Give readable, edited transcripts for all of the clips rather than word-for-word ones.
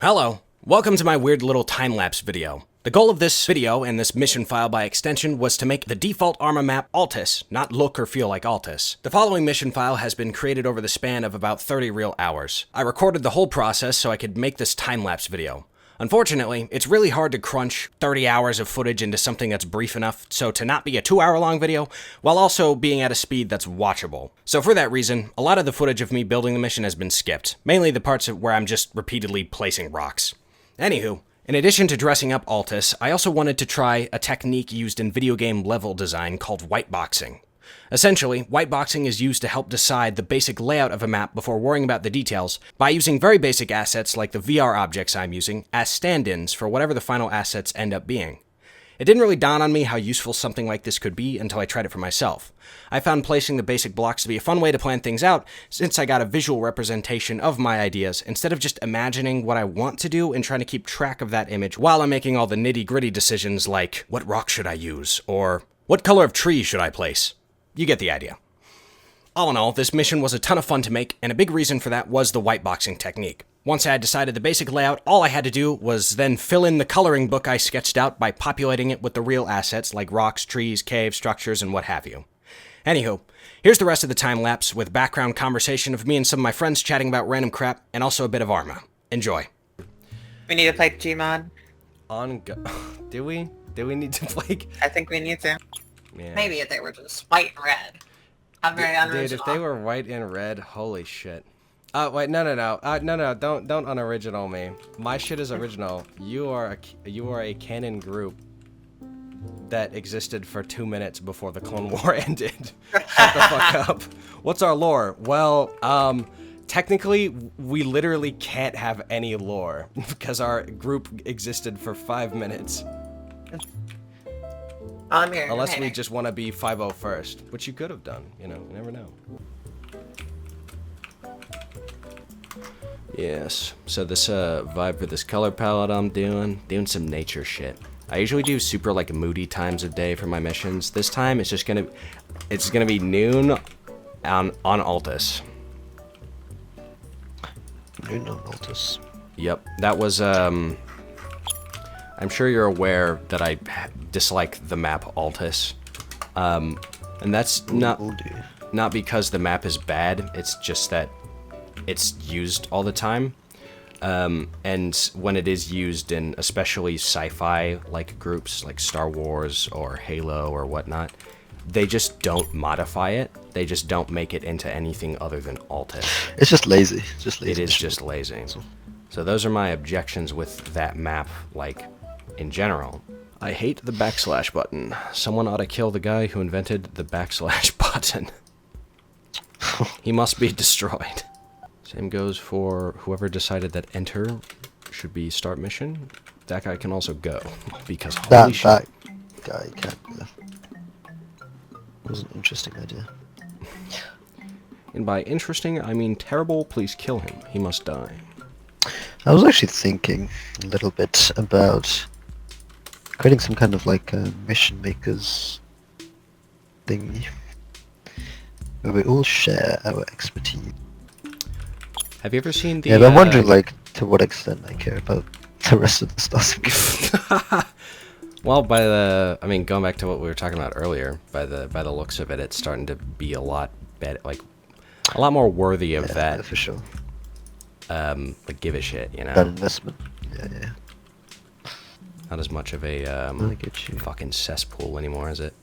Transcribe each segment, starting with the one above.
Hello, welcome to my weird little time-lapse video. The goal of this video, and this mission file by extension, was to make the default ArmA map Altis, not look or feel like Altis. The following mission file has been created over the span of about 30 real hours. I recorded the whole process so I could make this time-lapse video. Unfortunately, it's really hard to crunch 30 hours of footage into something that's brief enough so to not be a 2-hour-long video, while also being at a speed that's watchable. So for that reason, a lot of the footage of me building the mission has been skipped, mainly the parts where I'm just repeatedly placing rocks. Anywho, in addition to dressing up Altis, I also wanted to try a technique used in video game level design called whiteboxing. Essentially, whiteboxing is used to help decide the basic layout of a map before worrying about the details by using very basic assets like the VR objects I'm using as stand-ins for whatever the final assets end up being. It didn't really dawn on me how useful something like this could be until I tried it for myself. I found placing the basic blocks to be a fun way to plan things out since I got a visual representation of my ideas instead of just imagining what I want to do and trying to keep track of that image while I'm making all the nitty-gritty decisions like, what rock should I use? Or, what color of tree should I place? You get the idea. All in all, this mission was a ton of fun to make, and a big reason for that was the whiteboxing technique. Once I had decided the basic layout, all I had to do was then fill in the coloring book I sketched out by populating it with the real assets like rocks, trees, caves, structures, and what have you. Anywho, here's the rest of the time-lapse with background conversation of me and some of my friends chatting about random crap, and also a bit of ArmA. Enjoy. We need to play Gmod. Do we? Do we need to play? I think we need to. Yeah. Maybe if they were just white and red. I'm very unoriginal. Dude, if they were white and red, holy shit. Wait, no, don't unoriginal me. My shit is original. You are a canon group that existed for 2 minutes before the Clone War ended. Shut the fuck up. What's our lore? Well, technically, we literally can't have any lore because our group existed for 5 minutes. I'm here. Unless we just want to be 501st, which you could have done. You know, you never know. Yes, so this vibe for this color palette I'm doing some nature shit. I usually do super like moody times of day for my missions. This time it's gonna be noon on Altis. Noon on Altis. Yep, that was I'm sure you're aware that I dislike the map Altis, and that's not because the map is bad. It's just that it's used all the time, and when it is used in especially sci-fi like groups like Star Wars or Halo or whatnot, they just don't modify it. They just don't make it into anything other than Altis. It's just lazy. It is just lazy. So those are my objections with that map, like, in general. I hate the backslash button. Someone ought to kill the guy who invented the backslash button. He must be destroyed. Same goes for whoever decided that enter should be start mission. That guy can also go, because holy shit. That guy can't go. It was an interesting idea. And by interesting, I mean terrible. Please kill him. He must die. I was actually thinking a little bit about creating some kind of like a mission makers thingy where we all share our expertise. Have you ever seen the? Yeah, but I'm wondering like to what extent I care about the rest of the stuff. Well, going back to what we were talking about earlier, by the looks of it, it's starting to be a lot better, like a lot more worthy of that. Yeah, for sure. Like give a shit, you know. That investment. Yeah. Not as much of a I get you. fucking cesspool anymore, is it?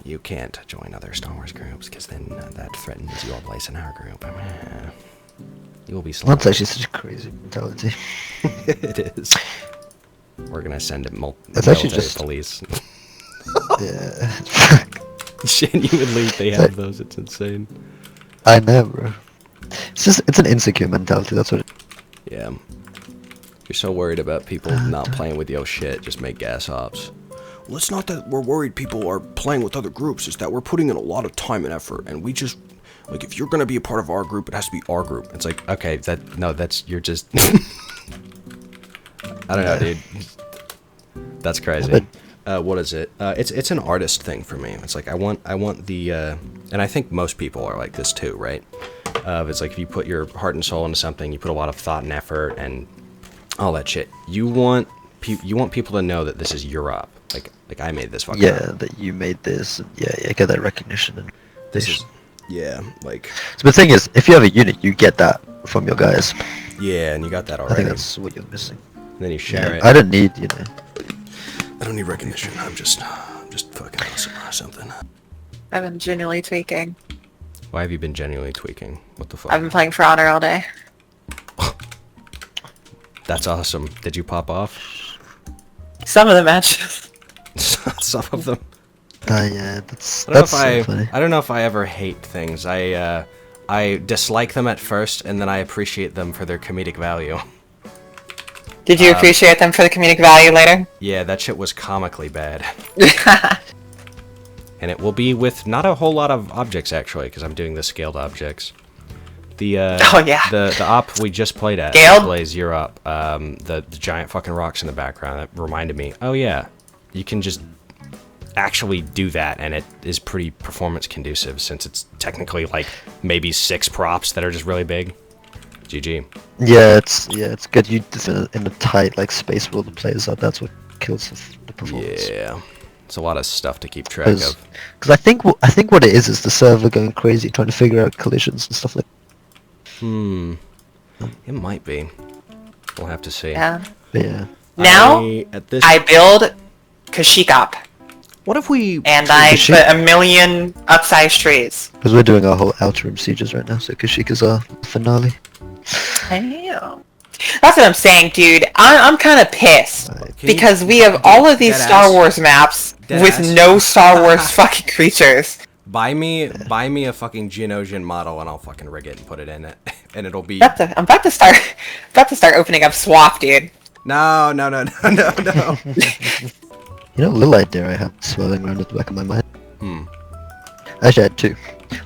You can't join other Star Wars groups because then that threatens your place in our group. You will be slaughtered. That's actually such a crazy mentality. It is. We're gonna send it That's actually military just police. Yeah. Genuinely, they have those. It's insane. I know, bro. It's an insecure mentality. That's what. Yeah. You're so worried about people not playing with your shit. Just make gas ops. Well, it's not that we're worried people are playing with other groups. It's that we're putting in a lot of time and effort, and we just like if you're gonna be a part of our group, it has to be our group. It's like okay, you're just. I don't know, dude. That's crazy. What is it? It's an artist thing for me. It's like I want the and I think most people are like this too, right? It's like if you put your heart and soul into something, you put a lot of thought and effort and all that shit. You want people to know that this is your op. Like I made this fucking op. that you made this. Yeah, get that recognition and This is, yeah, like... So the thing is, if you have a unit, you get that from your guys. Yeah, and you got that already. I think that's what you're missing. And then you share it. I don't need, you know... I don't need recognition. I'm just fucking awesome or something. I've been genuinely tweaking. Why have you been genuinely tweaking? What the fuck? I've been playing For Honor all day. That's awesome. Did you pop off? Some of the matches. Some of them. Yeah, that's so funny. I don't know if I ever hate things. I dislike them at first, and then I appreciate them for their comedic value. Did you appreciate them for the comedic value later? Yeah, that shit was comically bad. And it will be with not a whole lot of objects, actually, because I'm doing the scaled objects. The the op we just played at, Blaze, you're up. The giant fucking rocks in the background, that reminded me, oh yeah, you can just actually do that, and it is pretty performance conducive, since it's technically like maybe 6 props that are just really big. GG. Yeah, it's good. You in a tight like space where the players are. That's what kills the performance. Yeah, it's a lot of stuff to keep track of. Because I think what it is the server going crazy trying to figure out collisions and stuff like. It might be. We'll have to see. Yeah. Yeah. Now I build Kashyyyk. What if we... And I put 1 million upsized trees. Because we're doing our whole outer room sieges right now, so Kashyyyk is our finale. Damn. That's what I'm saying, dude. I'm kind of pissed. Because we have all of these Star Wars maps with no Star Wars fucking creatures. Buy me a fucking Geonosian model and I'll fucking rig it and put it in it. And it'll be... I'm about to start opening up Swap, dude. No. You know, a little idea I have swirling around at the back of my mind. Actually, I had 2.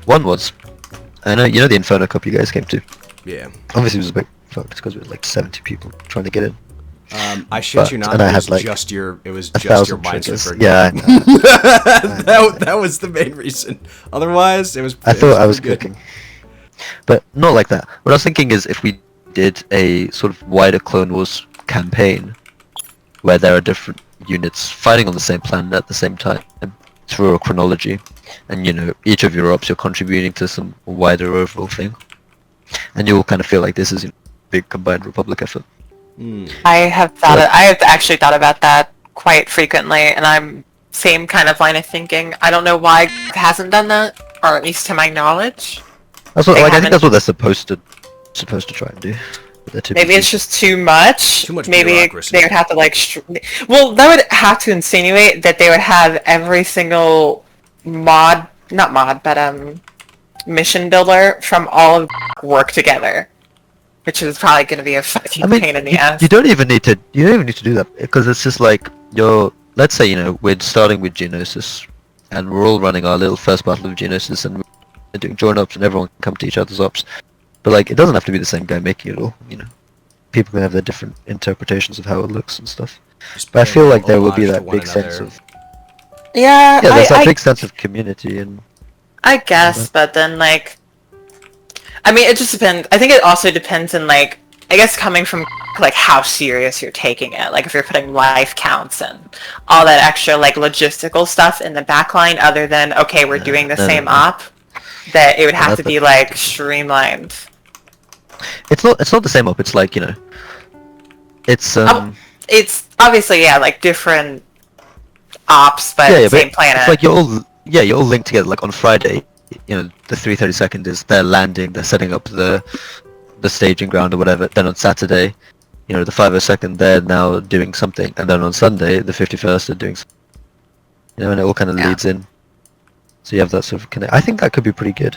One was, I know you know the Inferno Cup you guys came to. Yeah. Obviously, it was a bit fucked because we were like 70 people trying to get in. I shit you not. It was just your Minesweeper. Yeah, I know. that was the main reason. Otherwise, it was. I thought I was cooking, but not like that. What I was thinking is if we did a sort of wider Clone Wars campaign, where there are different units fighting on the same planet at the same time through a chronology, and you know each of your ops you're contributing to some wider overall thing, and you'll kind of feel like this is a big combined Republic effort. I have actually thought about that quite frequently, and I'm same kind of line of thinking. I don't know why it hasn't done that, or at least to my knowledge. That's what, I think that's what they're supposed to try and do. Maybe it's just too much. Maybe bureaucracy. they would have to like. Well, that would have to insinuate that they would have every single not mod, but mission builder from all of work together, which is probably going to be a fucking pain in the ass. You don't even need to do that because it's just like let's say we're starting with Geonosis, and we're all running our little first battle of Geonosis, and we're doing join ops, and everyone can come to each other's ops. But like, it doesn't have to be the same guy making it all. People can have their different interpretations of how it looks and stuff. But I feel like there will be that big sense of there's that big sense of community and. I guess, but then like, I mean, it just depends. I think it also depends on like, I guess coming from like how serious you're taking it. Like if you're putting life counts and all that extra like logistical stuff in the backline, other than okay, we're doing the same op, that it would have to be like streamlined. It's not the same op. It's like it's it's obviously like different ops, but same planet. It's like you're all linked together. Like on Friday, the 332nd is they're landing, they're setting up the staging ground or whatever. Then on Saturday, the 502nd they're now doing something, and then on Sunday the 51st are doing something. And it all kind of leads in. So you have that sort of connect. I think that could be pretty good.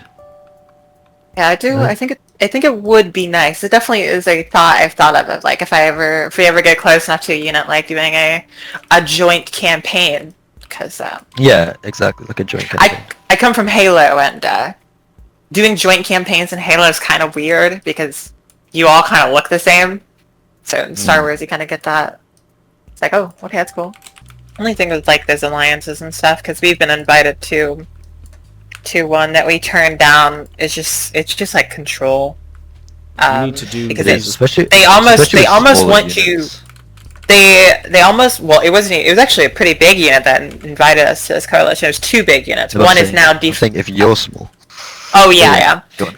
Yeah, I do. I think it would be nice. It definitely is a thought I've thought of like if we ever get close enough to a unit, like doing a joint campaign, because yeah, exactly, like a joint campaign. I come from Halo, and doing joint campaigns in Halo is kind of weird because you all kind of look the same. So in Star Wars, you kind of get that. It's like, oh, okay, that's cool. Only thing is like there's alliances and stuff because we've been invited to to one that we turned down. It's just like control. You need to do because these, especially they almost especially with want smaller you. units. They almost, well, it wasn't. It was actually a pretty big unit that invited us to this coalition. It was 2 big units. No, I'm One is saying- now I'm saying if you're small. Oh Yeah. yeah. Go on.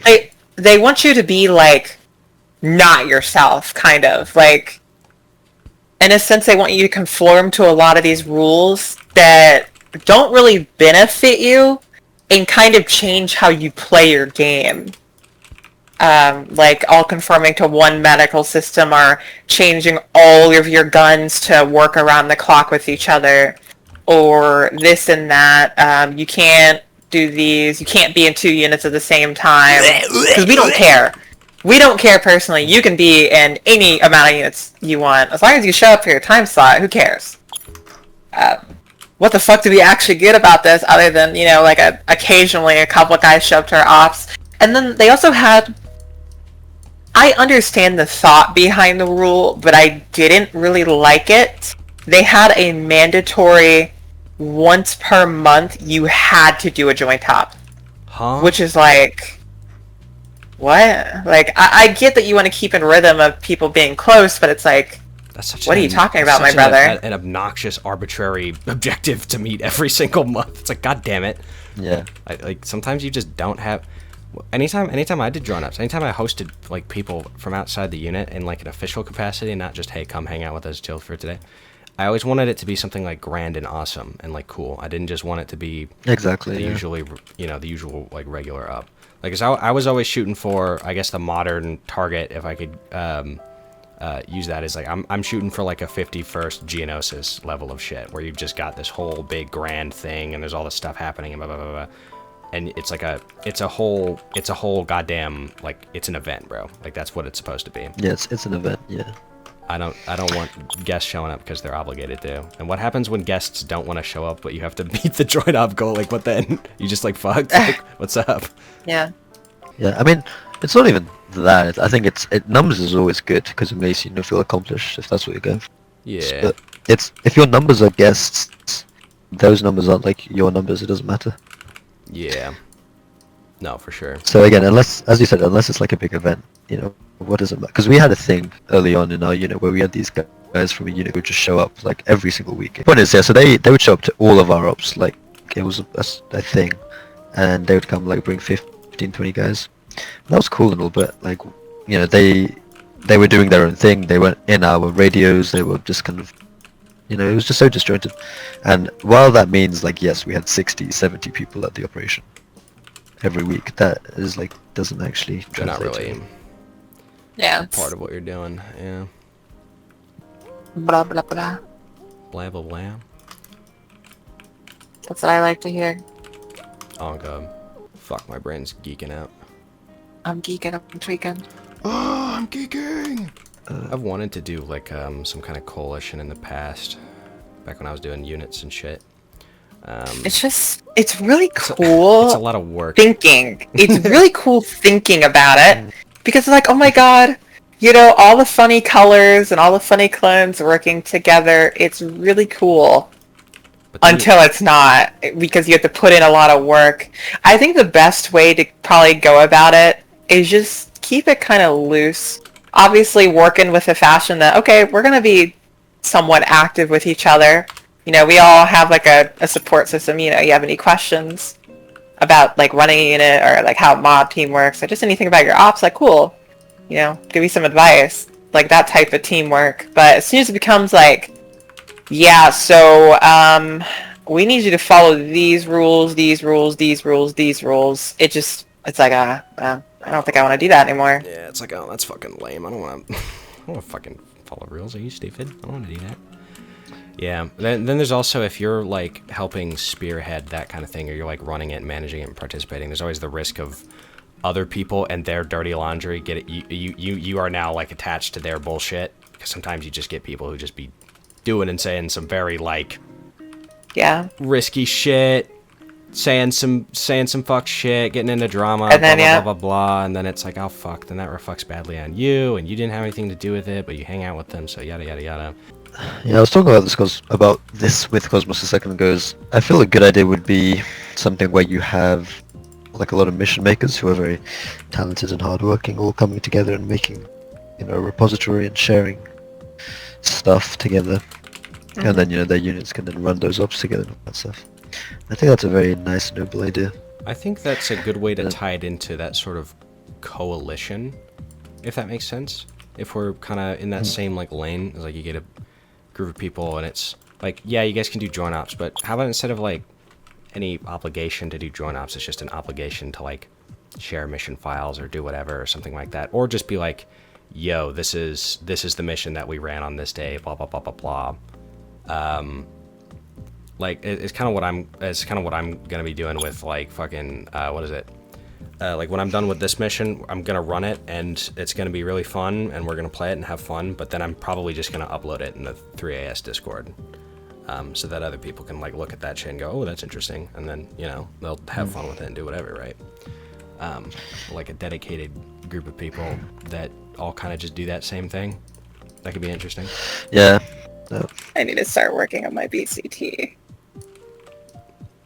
They want you to be like not yourself, kind of like. In a sense, they want you to conform to a lot of these rules that don't really benefit you, and kind of change how you play your game. Like all conforming to one medical system, or changing all of your guns to work around the clock with each other, or this and that. You can't do these. You can't be in 2 units at the same time, because we don't care. We don't care personally. You can be in any amount of units you want, as long as you show up for your time slot. Who cares? What the fuck do we actually get about this, other than, you know, like occasionally a couple of guys show up to our ops? And then they also had... I understand the thought behind the rule, but I didn't really like it. They had a mandatory once per month you had to do a joint hop. huh? Which is like... What? Like, I get that you want to keep in rhythm of people being close, but it's like... That's such What are you talking about, such my brother? An obnoxious, arbitrary objective to meet every single month. It's like, god damn it. Yeah. Like sometimes you just don't have. Anytime I did drawn ups, anytime I hosted like people from outside the unit in like an official capacity, and not just hey, come hang out with us, chill for today. I always wanted it to be something like grand and awesome and like cool. I didn't just want it to be Exactly. the yeah. the usual like regular up. Like, 'cause I was always shooting for, I guess, the modern target. If I could use that as like, I'm shooting for like a 51st Geonosis level of shit, where you've just got this whole big grand thing, and there's all this stuff happening, and blah blah blah blah. And it's like it's a whole goddamn, like, it's an event, bro. Like, that's what it's supposed to be. Yeah, it's an event. Yeah. I don't want guests showing up because they're obligated to. And what happens when guests don't want to show up, but you have to meet the join up goal? Like, what then? You just like fucked? Like, what's up? Yeah. Yeah. I mean, it's not even that. I think numbers is always good because it makes you feel accomplished if that's what you're going for. Yeah. But if your numbers are guests, those numbers aren't like your numbers. It doesn't matter. Yeah. No, for sure. So again, unless, as you said, unless it's like a big event, what does it matter? Because we had a thing early on in our unit where we had these guys from a unit who would just show up like every single week. Point is, yeah, so they would show up to all of our ops, like it was a thing, and they would come like bring 15, 20 guys. That was cool and all, but like, they were doing their own thing. They weren't in our radios. They were just kind of, it was just so disjointed. And while that means like, yes, we had 60, 70 people at the operation every week, that is like, doesn't actually They're not translate really to Yeah. part of what you're doing. Yeah. Blah blah blah. Blah blah blah. That's what I like to hear. Oh god. Fuck, my brain's geeking out. I'm geeking up and tweaking. Oh, I'm geeking! I've wanted to do like some kind of coalition in the past, back when I was doing units and shit. It's really cool. It's a lot of work. Thinking. It's really cool thinking about it, because it's like, oh my god, all the funny colors and all the funny clones working together. It's really cool. But then Until it's not, because you have to put in a lot of work. I think the best way to probably go about it is just keep it kind of loose. Obviously working with the fashion that, okay, we're going to be somewhat active with each other. We all have like a support system. You have any questions about like running a unit or like how mob team works or just anything about your ops, like cool. Give me some advice. Like that type of teamwork. But as soon as it becomes like, yeah, so we need you to follow these rules, these rules, these rules, these rules. It's like, I don't think I want to do that anymore. Yeah, it's like, oh, that's fucking lame. I don't want to fucking follow rules. Are you stupid? I don't want to do that. Yeah. Then there's also, if you're like helping spearhead that kind of thing, or you're like running it, managing it, and participating, there's always the risk of other people and their dirty laundry get it. You are now like attached to their bullshit, because sometimes you just get people who just be doing and saying some very like risky shit, saying some fuck shit, getting into drama, and then, blah blah blah, and then it's like, oh fuck, then that reflects badly on you, and you didn't have anything to do with it, but you hang out with them, so yada yada yada. Yeah, I was talking about this with Cosmos a second ago. I feel a good idea would be something where you have like a lot of mission makers who are very talented and hardworking, all coming together and making, a repository and sharing stuff together. And then, their units can then run those ops together and all that stuff. I think that's a very nice, noble idea. I think that's a good way to tie it into that sort of coalition, if that makes sense. If we're kind of in that same like lane, it's like you get a group of people and it's like, yeah, you guys can do joint ops, but how about instead of like any obligation to do joint ops, it's just an obligation to like share mission files or do whatever or something like that, or just be like, yo, this is the mission that we ran on this day, blah blah blah blah blah. Like it's kind of what I'm gonna be doing with like fucking what is it? Like when I'm done with this mission, I'm gonna run it and it's gonna be really fun and we're gonna play it and have fun. But then I'm probably just gonna upload it in the 3AS Discord, so that other people can like look at that shit and go, oh, that's interesting, and then they'll have fun with it and do whatever, right? Like a dedicated group of people that all kind of just do that same thing. That could be interesting. Yeah. I need to start working on my BCT.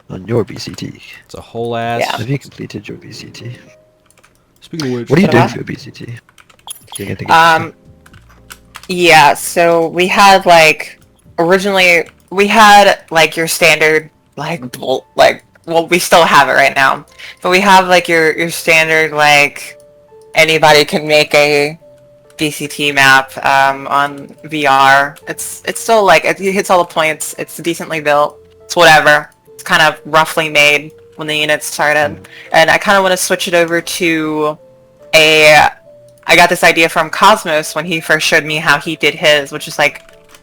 On your BCT. It's a whole ass. Yeah. Have you completed your BCT? Speaking of which, What are you doing what? for your BCT? Doing anything Yeah, so we had originally we had your standard well, we still have it right now, but we have your standard anybody can make a BCT map on VR. It's still it hits all the points. It's decently built. It's whatever. It's kind of roughly made when the units started, and I kind of want to switch it over to I got this idea from Cosmos when he first showed me how he did his, which is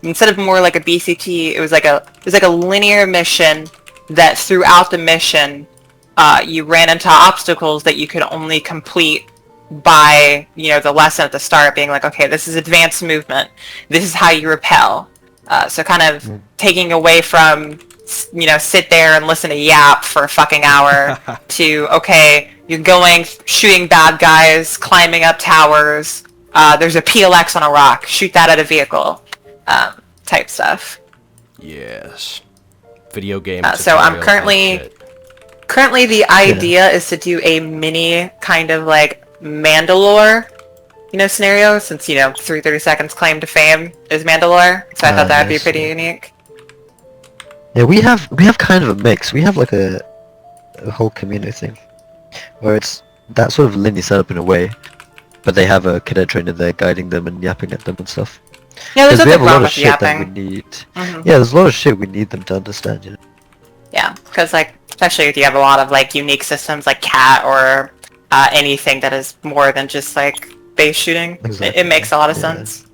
instead of more like a BCT, it was like a linear mission that throughout the mission, you ran into obstacles that you could only complete by the lesson at the start being okay, this is advanced movement, this is how you repel. So kind of taking away from sit there and listen to Yap for a fucking hour to, okay, you're going, shooting bad guys, climbing up towers, there's a PLX on a rock, shoot that at a vehicle, type stuff. Yes. Video game. So I'm currently the idea is to do a mini kind of Mandalore, scenario, since 330 Seconds claim to fame is Mandalore, so I thought that would be pretty unique. Yeah, we have kind of a mix. We have a whole community thing, where it's that sort of linear setup in a way, but they have a cadet trainer there guiding them and yapping at them and stuff. Yeah, there's we have nothing a lot wrong of with shit yapping. that we need. Yeah, there's a lot of shit we need them to understand. Yeah, because especially if you have a lot of unique systems like CAT or anything that is more than just base shooting, Exactly. it makes a lot of sense.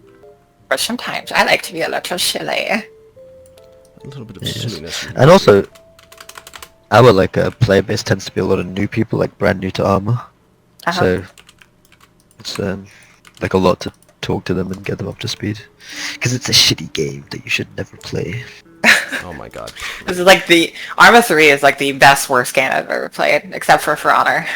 But sometimes I like to be a little silly. A little bit of silliness. And also, our player base tends to be a lot of new people, brand new to ArmA. So it's a lot to talk to them and get them up to speed, because it's a shitty game that you should never play. Oh my god. This is the ArmA 3 is the best worst game I've ever played, except for Honor.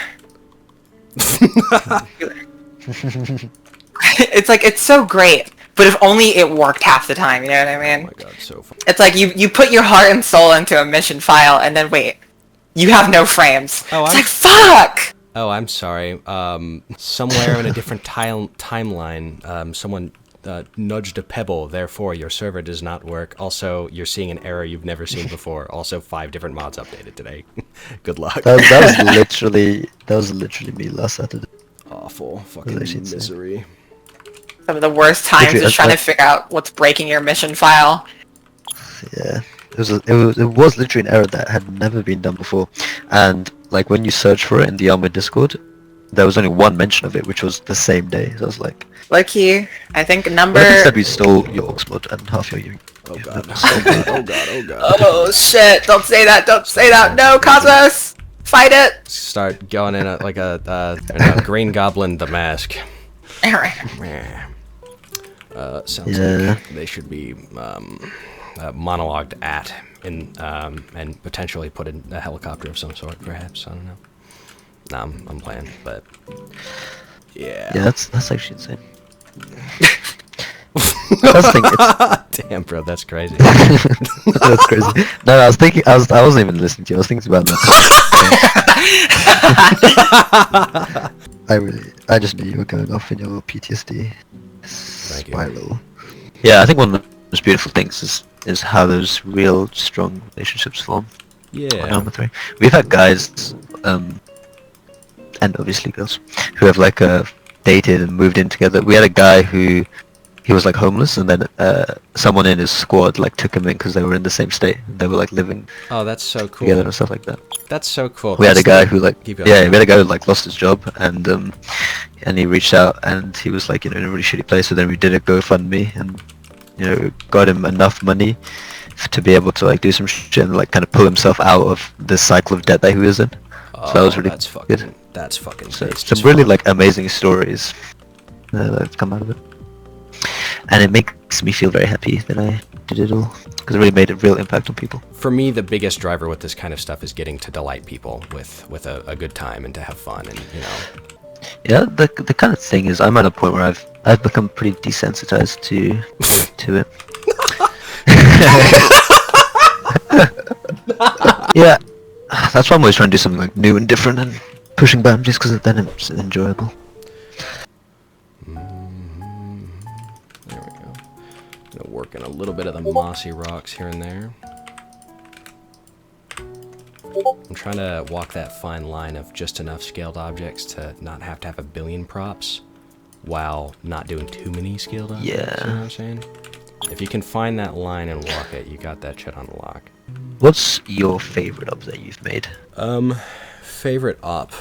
It's so great, but if only it worked half the time, you know what I mean? Oh my god, so fun. It's you put your heart and soul into a mission file, and then wait, you have no frames. Oh, it's fuck! Oh, I'm sorry. Somewhere in a different timeline, someone nudged a pebble, therefore your server does not work. Also, you're seeing an error you've never seen before. Also, 5 different mods updated today. Good luck. That was literally me last Saturday. Awful fucking misery. Some of the worst times is trying to figure out what's breaking your mission file. Yeah, it was literally an error that had never been done before, and when you search for it in the ArmA Discord, there was only one mention of it, which was the same day. So I was like, Low-key, I think number... What if instead we stole your Oxmod and half your unit? Oh god. Oh god, oh god. Oh shit, don't say that, no, Cosmos! Fight it! Start going in a Green Goblin the Mask. Sounds like they should be monologued at and potentially put in a helicopter of some sort, perhaps. I don't know. No, I'm playing, but yeah. Yeah, that's actually insane. Damn, bro, that's crazy. That's crazy. No, I was thinking. I wasn't even listening to you. I was thinking about that. I just knew you were going off in your PTSD Thank you. spiral. Yeah, I think one of the most beautiful things is how those real strong relationships form on Yeah. ArmA 3. We've had guys, and obviously girls, who have like dated and moved in together. We had a guy who he was like homeless, and then someone in his squad like took him in because they were in the same state. They were like living Oh, that's so cool. together and stuff like that. That's so cool. We had a That's guy like- who like keep going. we had a guy who like lost his job, and he reached out, and he was like, you know, in a really shitty place. So then we did a GoFundMe, and you know, got him enough money to be able to like do some shit and like kind of pull himself out of the cycle of debt that he was in. Oh, So that was really that's fucking. good. That's fucking. So tasty some as really fuck. like amazing stories that have come out of it, and it makes me feel very happy that I did it all because it really made a real impact on people. For me, the biggest driver with this kind of stuff is getting to delight people with a good time and to have fun, and you know. Yeah, the kind of thing is, I'm at a point where I've become pretty desensitized to it. Yeah, that's why I'm always trying to do something like new and different and pushing boundaries because then it's enjoyable. There we go. Gonna work in a little bit of the mossy rocks here and there. I'm trying to walk that fine line of just enough scaled objects to not have to have a billion props while not doing too many scaled objects. Yeah. You know what I'm saying? If you can find that line and walk it, you got that shit on lock. What's your favorite up that you've made? Favorite up.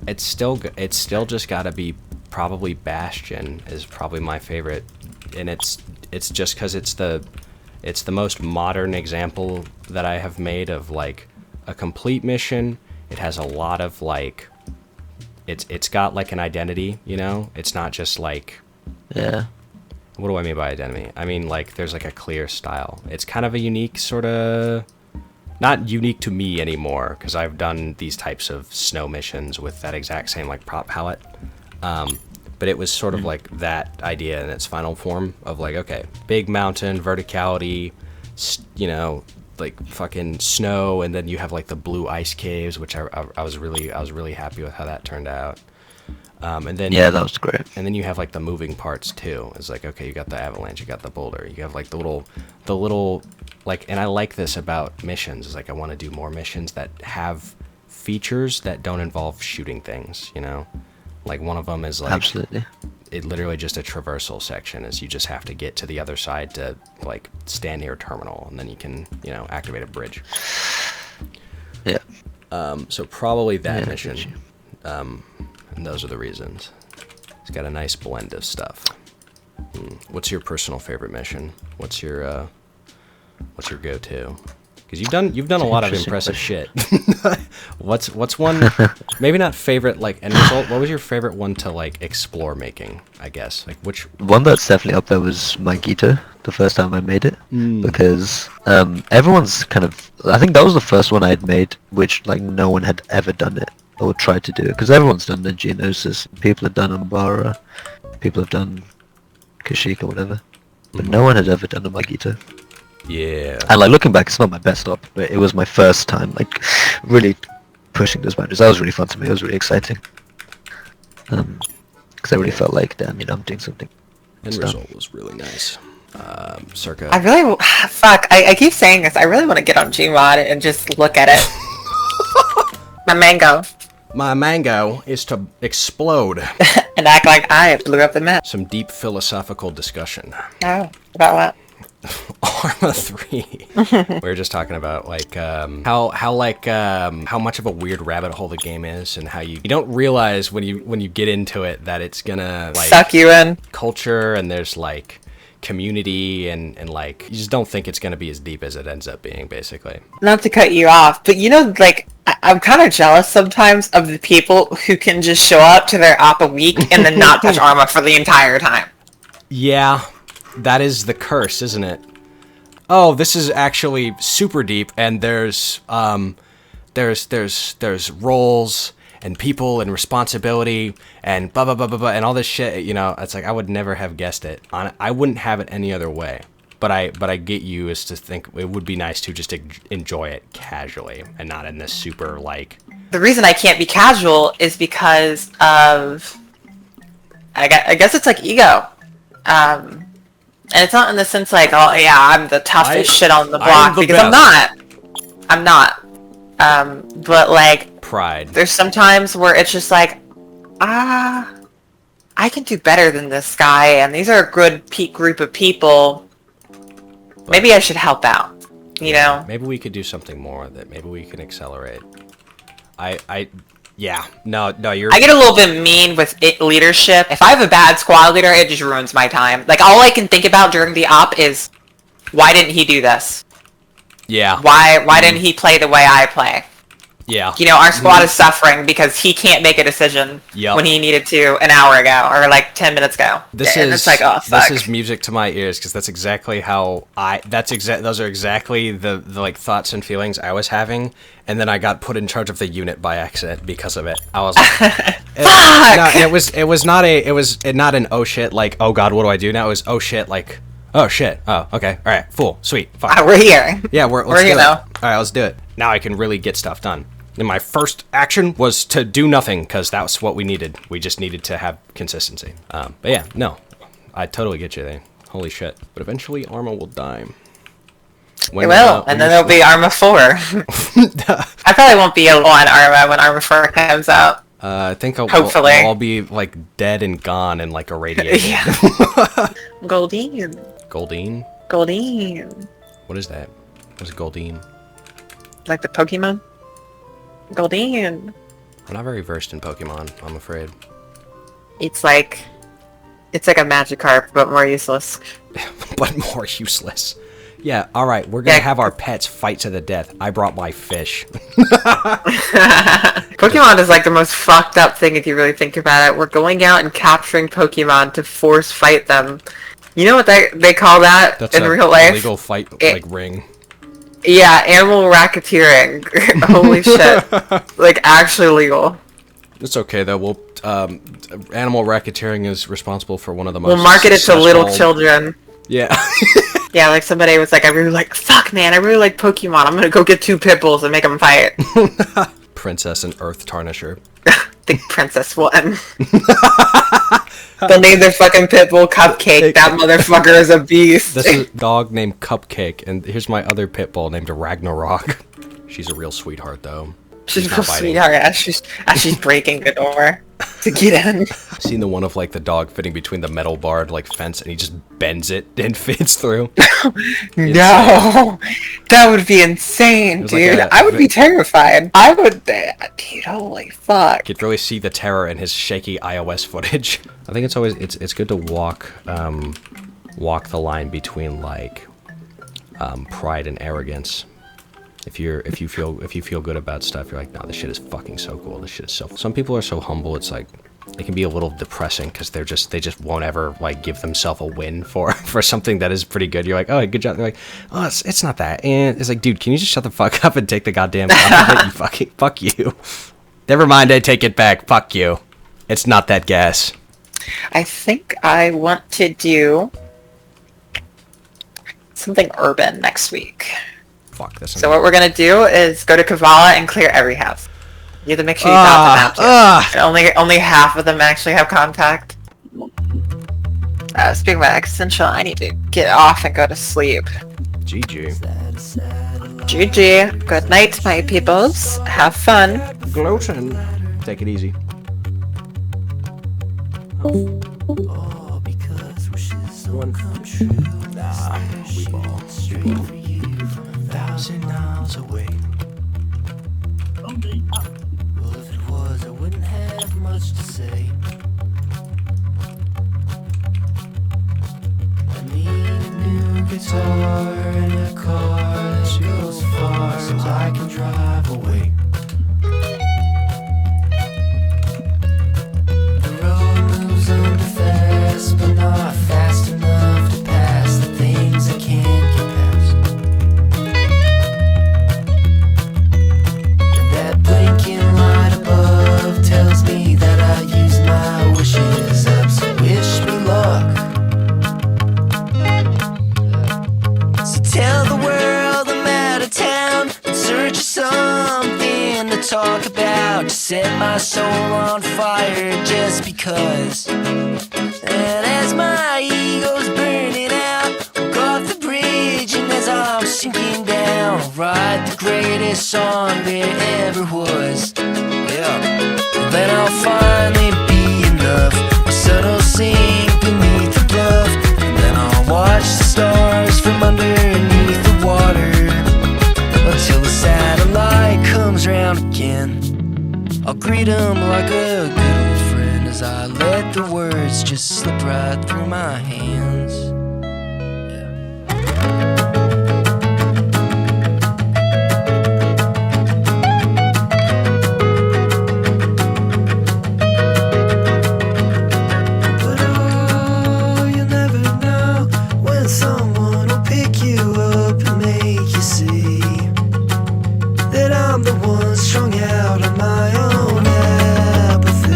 It's still just gotta be probably Bastion is probably my favorite, and it's just because it's the most modern example that I have made of like a complete mission. It has a lot of like, it's got like an identity, you know. It's not just like, Yeah. what do I mean by identity? I mean like there's like a clear style. It's kind of a unique sort of. Not unique to me anymore, because I've done these types of snow missions with that exact same like prop palette. But it was sort of like that idea in its final form of like, okay, big mountain, verticality, you know, like fucking snow, and then you have like the blue ice caves, which I was really happy with how that turned out. And then Yeah, that was great. and then you have like the moving parts too. It's like, okay, you got the avalanche, you got the boulder, you have like the little like, and I like this about missions, is like I want to do more missions that have features that don't involve shooting things, you know? Like one of them is like, Absolutely. it literally just a traversal section is you just have to get to the other side to like stand near a terminal, and then you can, you know, activate a bridge. Yeah. So probably that Yeah, I mission. get you. And those are the reasons. It's got a nice blend of stuff. What's your personal favorite mission? What's your go-to? Because you've done a lot of Interesting impressive shit. What's one? Maybe not favorite like end result. What was your favorite one to like explore making? I guess like which. One that's definitely up there was my Gita, the first time I made it, because everyone's kind of, I think that was the first one I had made, which like no one had ever done it or tried to do it, because everyone's done the Geonosis, people have done Umbara, people have done Kashyyyk or whatever, but no one had ever done a Magita. Yeah. And like looking back, it's not my best op, but it was my first time like really pushing those boundaries. That was really fun to me. It was really exciting. Because I really felt like, damn, you know, I'm doing something. End stuff. result was really nice. Circa. I really, fuck, I keep saying this. I really want to get on Gmod and just look at it. My mango. My mango is to explode. And act like I blew up the map. Some deep philosophical discussion. Oh, about what? ArmA 3. We were just talking about like how much of a weird rabbit hole the game is, and how you don't realize when you get into it that it's gonna like Suck you in. culture, and there's like community, and like you just don't think it's gonna be as deep as it ends up being, basically. Not to cut you off, but you know, like, I'm kind of jealous sometimes of the people who can just show up to their op a week and then not touch ArmA for the entire time. Yeah, that is the curse, isn't it? Oh, this is actually super deep, and there's roles and people and responsibility and blah blah blah blah blah and all this shit. You know, it's like I would never have guessed it. I wouldn't have it any other way. but I get you is to think it would be nice to just enjoy it casually and not in this super like. The reason I can't be casual is because of, I guess it's like ego. And it's not in the sense like, oh yeah, I'm the toughest shit on the block, because best. I'm not. But like pride. There's some times where it's just like, I can do better than this guy, and these are a good group of people. But maybe I should help out, you know? Maybe we could do something more that maybe we can accelerate. Yeah, no, I get a little bit mean with leadership. If I have a bad squad leader, it just ruins my time. Like, all I can think about during the op is, why didn't he do this? Yeah. Why didn't he play the way I play? Yeah. You know, our squad is suffering because he can't make a decision when he needed to an hour ago or like 10 minutes ago. It's like, oh, fuck. This is music to my ears because that's exactly how those are exactly the like thoughts and feelings I was having, and then I got put in charge of the unit by accident because of it. I was like, it was not an oh shit like oh god what do I do now? It was oh shit like oh shit oh okay all right full sweet fuck. We're here. Yeah, we're here now. All right, let's do it. Now I can really get stuff done. And my first action was to do nothing, because that's what we needed. We just needed to have consistency. But yeah, no. I totally get you there. Holy shit. But eventually, ArmA will die. It will, and then there'll be ArmA 4. I probably won't be on ArmA when ArmA 4 comes out. I think hopefully I'll be, like, dead and gone and, like, irradiated. Goldeen. Goldeen? Goldeen. What is that? What is Goldeen? Like the Pokemon? Goldeen. I'm not very versed in Pokemon, I'm afraid. It's like a Magikarp, but more useless. But more useless. Yeah, alright, we're gonna have our pets fight to the death. I brought my fish. Pokemon is like the most fucked up thing if you really think about it. We're going out and capturing Pokemon to force fight them. You know what they call that in real life? That's a legal fight, like, ring. Yeah, animal racketeering. Holy shit. Like, actually legal. It's okay, though. We'll, animal racketeering is responsible for one of the most We'll market it to little children. Yeah. Yeah, like somebody was like, fuck man, I really like Pokemon. I'm gonna go get 2 pit bulls and make them fight. Princess and Earth Tarnisher. The Princess one. They'll name their fucking pit bull Cupcake. That motherfucker is a beast. This is a dog named Cupcake, and here's my other pit bull named Ragnarok. She's a real sweetheart, though. She's a real sweetheart as she's breaking the door to get in. I've seen the one of like the dog fitting between the metal barred like fence, and he just bends it and fits through. No, that would be insane, dude. Like I would be terrified. I would, dude. Holy fuck! You could really see the terror in his shaky iOS footage. I think it's always it's good to walk the line between like pride and arrogance. If you feel good about stuff, you're like, no, this shit is fucking so cool. This shit is so. Some people are so humble. It's like it can be a little depressing because they just won't ever like give themselves a win for something that is pretty good. You're like, oh, good job. They're like, oh, it's not that. And it's like, dude, can you just shut the fuck up and take the goddamn compliment? You fuck you. Never mind, I take it back. Fuck you. It's not that gas. I think I want to do something urban next week. Fuck this. So what we're gonna do is go to Kavala and clear every house. You have to make sure you dot them out. Only half of them actually have contact. Speaking of existential, I need to get off and go to sleep. GG. GG. Good night, my peoples. Have fun. Gloating. Take it easy. We ball. 1,000 miles away. Well, if it was, I wouldn't have much to say. I need a new guitar and a car that goes far so I can drive away. The road moves under fast, but not fast enough to pass the things I can't get past. Blinking light above tells me that I used my wishes up, so wish me luck. set my soul on fire just because. And as my ego's burning out, walk off the bridge, and as I'm sinking down, I'll write the greatest song there ever was. Yeah. And then I'll finally be enough. My sun will sink beneath the bluff, and then I'll watch the stars from underneath the water until the satellite comes round again. I'll greet him like a good old friend as I let the words just slip right through my hands. But oh, you never know when someone will pick you up and make you see that I'm the one strung out on my own apathy.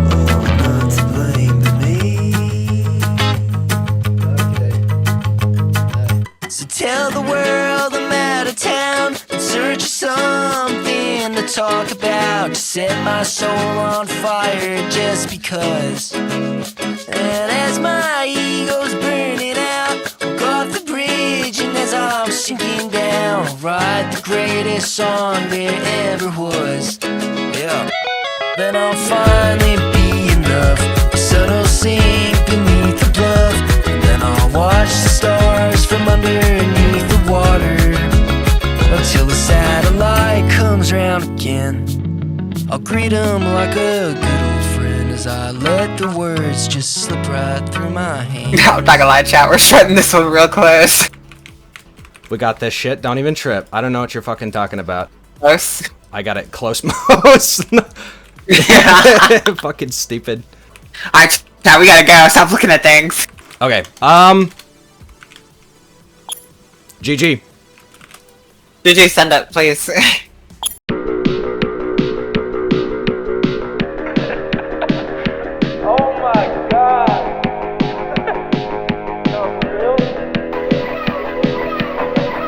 Oh, not to blame but me. So tell the world I'm out of town in search of something to talk about, to set my soul on fire just because. And as my ego's burning out, walk off the bridge, and as I'm sinking down, I'll write the greatest song there ever was. Yeah. Then I'll finally be enough. The sun will sink beneath the bluff, and then I'll watch the stars from underneath the water until the satellite comes round again. I'll greet him like a good old friend as I let the words just slip right through my hands. I'm not gonna lie, chat, we're shredding this one real close. We got this shit. Don't even trip. I don't know what you're fucking talking about. Close? I got it close most. Yeah. Fucking stupid. Alright, chat, we gotta go. Stop looking at things. Okay. GG. GG, send it, please.